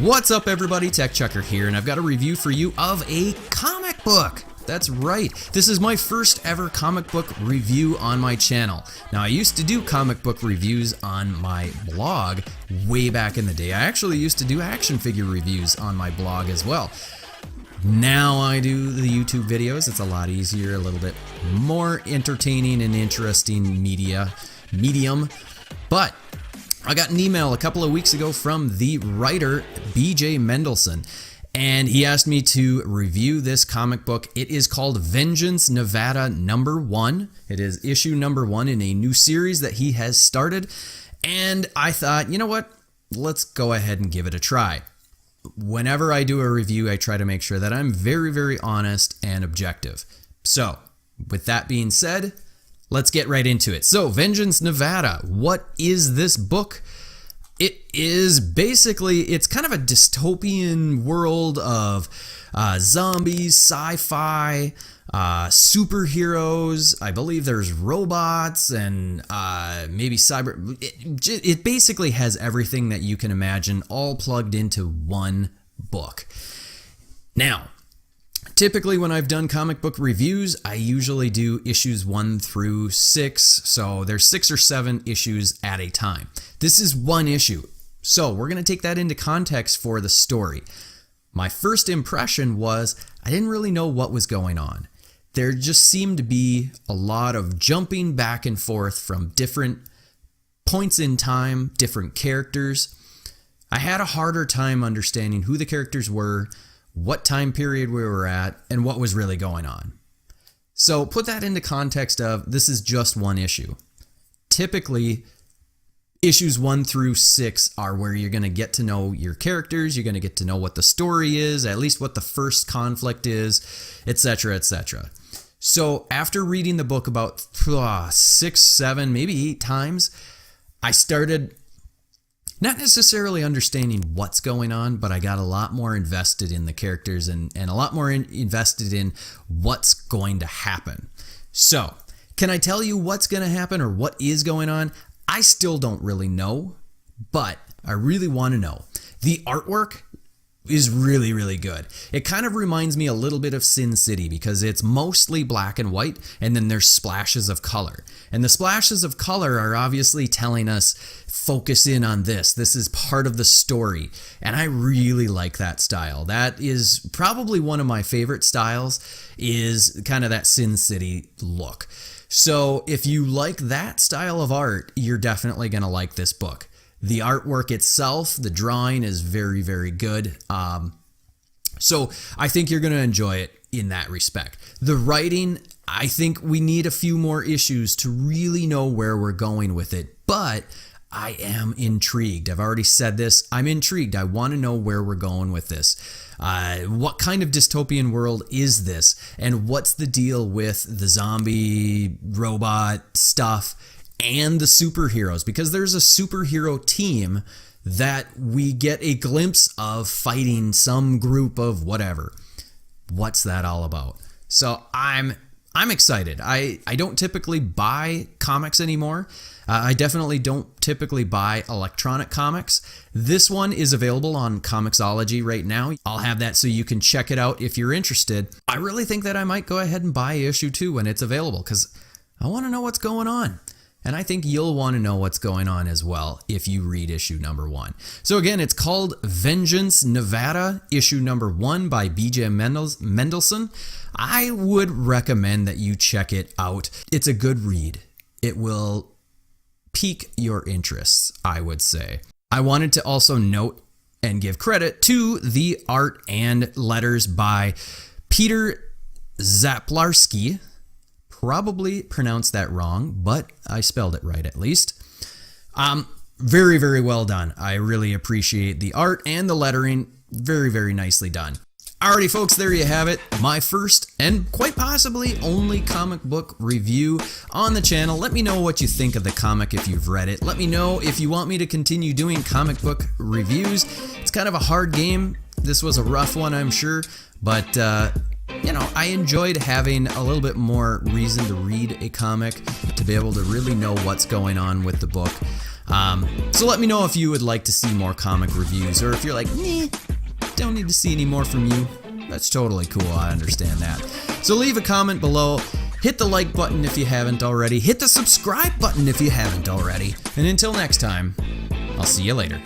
What's up everybody, Tech Chucker here, and I've got a review for you of a comic book. That's right, this is my first ever comic book review on my channel. Now I used to do comic book reviews on my blog way back in the day. I actually used to do action figure reviews on my blog as well. Now I do the YouTube videos. It's a lot easier, a little bit more entertaining and interesting medium. But I got an email a couple of weeks ago from the writer BJ Mendelson, and he asked me to review this comic book. It is called Vengeance Nevada #1. It is issue #1 in a new series that he has started, and I thought, you know what, let's go ahead and give it a try. Whenever I do a review, I try to make sure that I'm very, very honest and objective. So, with that being said, let's get right into it. So, Vengeance Nevada, what is this book? It is basically, it's kind of a dystopian world of zombies, sci-fi, superheroes. I believe there's robots and maybe cyber. It basically has everything that you can imagine all plugged into one book. Now, typically when I've done comic book reviews, I usually do issues 1 through 6, so there's 6 or 7 issues at a time. This is one issue, so we're going to take that into context for the story. My first impression was I didn't really know what was going on. There just seemed to be a lot of jumping back and forth from different points in time, different characters. I had a harder time understanding who the characters were, what time period we were at, and what was really going on. So put that into context of this is just one issue. Typically, issues 1 through 6 are where you're going to get to know your characters, you're going to get to know what the story is, at least what the first conflict is, etc., etc. So after reading the book about 6, 7, maybe 8 times, I started not necessarily understanding what's going on, but I got a lot more invested in the characters and a lot more invested in what's going to happen. So, can I tell you what's going to happen or what is going on? I still don't really know, but I really want to know. The artwork is really, really good. It kind of reminds me a little bit of Sin City because it's mostly black and white, and then there's splashes of color. And the splashes of color are obviously telling us, focus in on this. This is part of the story. And I really like that style. That is probably one of my favorite styles, is kind of that Sin City look. So if you like that style of art, you're definitely going to like this book. The artwork itself, the drawing is very, very good. So I think you're going to enjoy it in that respect. The writing, I think we need a few more issues to really know where we're going with it, but I am intrigued. I've already said this. I'm intrigued. I want to know where we're going with this. What kind of dystopian world is this? And what's the deal with the zombie robot stuff and the superheroes? Because there's a superhero team that we get a glimpse of fighting some group of whatever. What's that all about? So I'm excited. I don't typically buy comics anymore. I definitely don't typically buy electronic comics. This one is available on Comixology right now. I'll have that so you can check it out if you're interested. I really think that I might go ahead and buy issue 2 when it's available because I want to know what's going on. And I think you'll want to know what's going on as well if you read issue #1. So again, it's called Vengeance Nevada, issue #1 by BJ Mendelson. I would recommend that you check it out. It's a good read. It will pique your interests, I would say. I wanted to also note and give credit to the art and letters by Peter Zaplarski. Probably pronounced that wrong, but I spelled it right at least. Very, very well done. I really appreciate the art and the lettering. Very, very nicely done. Alrighty folks, there you have it. My first and quite possibly only comic book review on the channel. Let me know what you think of the comic if you've read it. Let me know if you want me to continue doing comic book reviews. It's kind of a hard game. This was a rough one, I'm sure, but you know, I enjoyed having a little bit more reason to read a comic, to be able to really know what's going on with the book. So let me know if you would like to see more comic reviews, or if you're like, nah, don't need to see any more from you. That's totally cool, I understand that. So leave a comment below, hit the like button if you haven't already, hit the subscribe button if you haven't already, and until next time, I'll see you later.